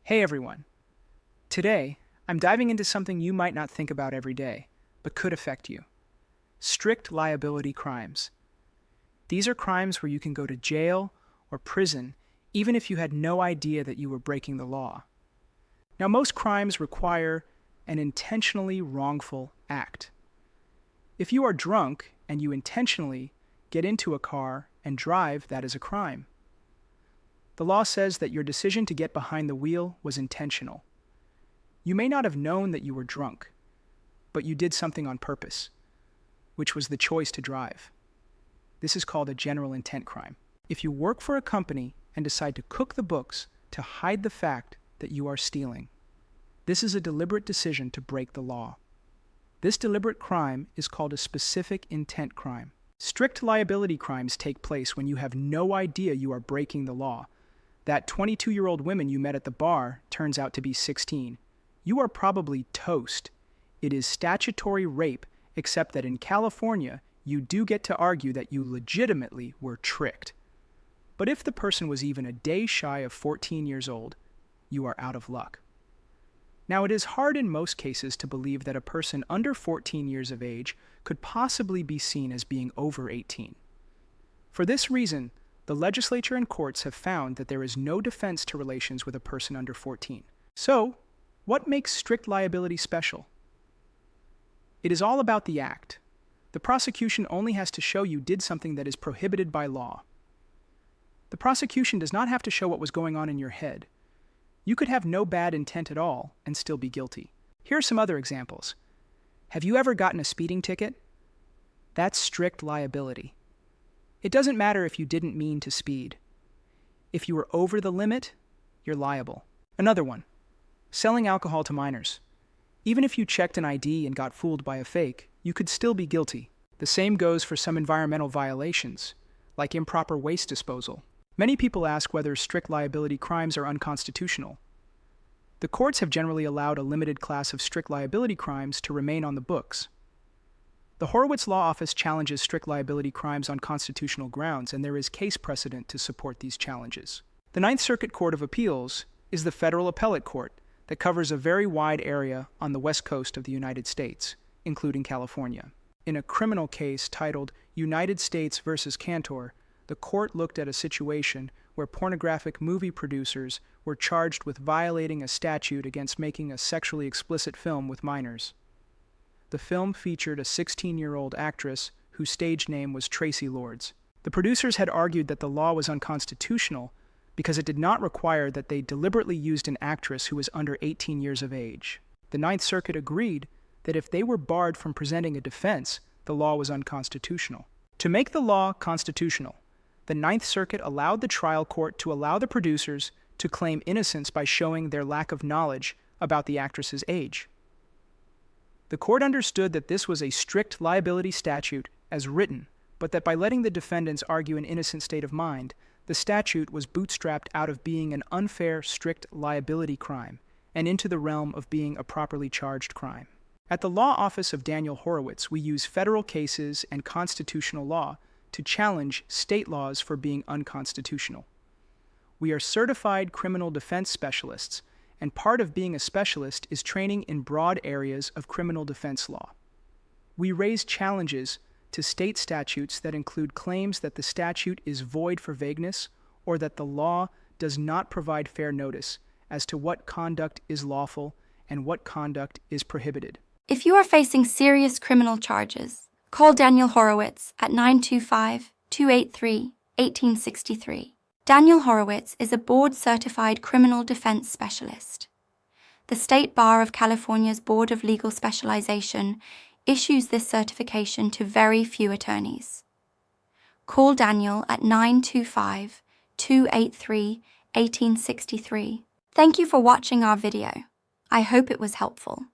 Hey everyone. Today, I'm diving into something you might not think about every day, but could affect you. Strict liability crimes. These are crimes where you can go to jail or prison even if you had no idea that you were breaking the law. Now, most crimes require an intentionally wrongful act. If you are drunk and you intentionally get into a car and drive, that is a crime. The law says that your decision to get behind the wheel was intentional. You may not have known that you were drunk, but you did something on purpose, which was the choice to drive. This is called a general intent crime. If you work for a company and decide to cook the books to hide the fact that you are stealing, this is a deliberate decision to break the law. This deliberate crime is called a specific intent crime. Strict liability crimes take place when you have no idea you are breaking the law. That 22-year-old woman you met at the bar turns out to be 16. You are probably toast. It is statutory rape, except that in California, you do get to argue that you legitimately were tricked. But if the person was even a day shy of 14 years old, you are out of luck. Now, it is hard in most cases to believe that a person under 14 years of age could possibly be seen as being over 18. For this reason, the legislature and courts have found that there is no defense to relations with a person under 14. So, what makes strict liability special? It is all about the act. The prosecution only has to show you did something that is prohibited by law. The prosecution does not have to show what was going on in your head. You could have no bad intent at all and still be guilty. Here are some other examples. Have you ever gotten a speeding ticket? That's strict liability. It doesn't matter if you didn't mean to speed. If you were over the limit, you're liable. Another one, selling alcohol to minors. Even if you checked an ID and got fooled by a fake, you could still be guilty. The same goes for some environmental violations, like improper waste disposal. Many people ask whether strict liability crimes are unconstitutional. The courts have generally allowed a limited class of strict liability crimes to remain on the books. The Horowitz Law Office challenges strict liability crimes on constitutional grounds, and there is case precedent to support these challenges. The Ninth Circuit Court of Appeals is the federal appellate court that covers a very wide area on the west coast of the United States, including California. In a criminal case titled United States versus Cantor, the court looked at a situation where pornographic movie producers were charged with violating a statute against making a sexually explicit film with minors. The film featured a 16-year-old actress whose stage name was Tracy Lords. The producers had argued that the law was unconstitutional because it did not require that they deliberately used an actress who was under 18 years of age. The Ninth Circuit agreed that if they were barred from presenting a defense, the law was unconstitutional. To make the law constitutional, the Ninth Circuit allowed the trial court to allow the producers to claim innocence by showing their lack of knowledge about the actress's age. The court understood that this was a strict liability statute as written, but that by letting the defendants argue an innocent state of mind, the statute was bootstrapped out of being an unfair strict liability crime and into the realm of being a properly charged crime. At the law office of Daniel Horowitz, we use federal cases and constitutional law to challenge state laws for being unconstitutional. We are certified criminal defense specialists, and part of being a specialist is training in broad areas of criminal defense law. We raise challenges to state statutes that include claims that the statute is void for vagueness or that the law does not provide fair notice as to what conduct is lawful and what conduct is prohibited. If you are facing serious criminal charges, call Daniel Horowitz at 925-283-1863. Daniel Horowitz is a board-certified criminal defense specialist. The State Bar of California's Board of Legal Specialization issues this certification to very few attorneys. Call Daniel at 925-283-1863. Thank you for watching our video. I hope it was helpful.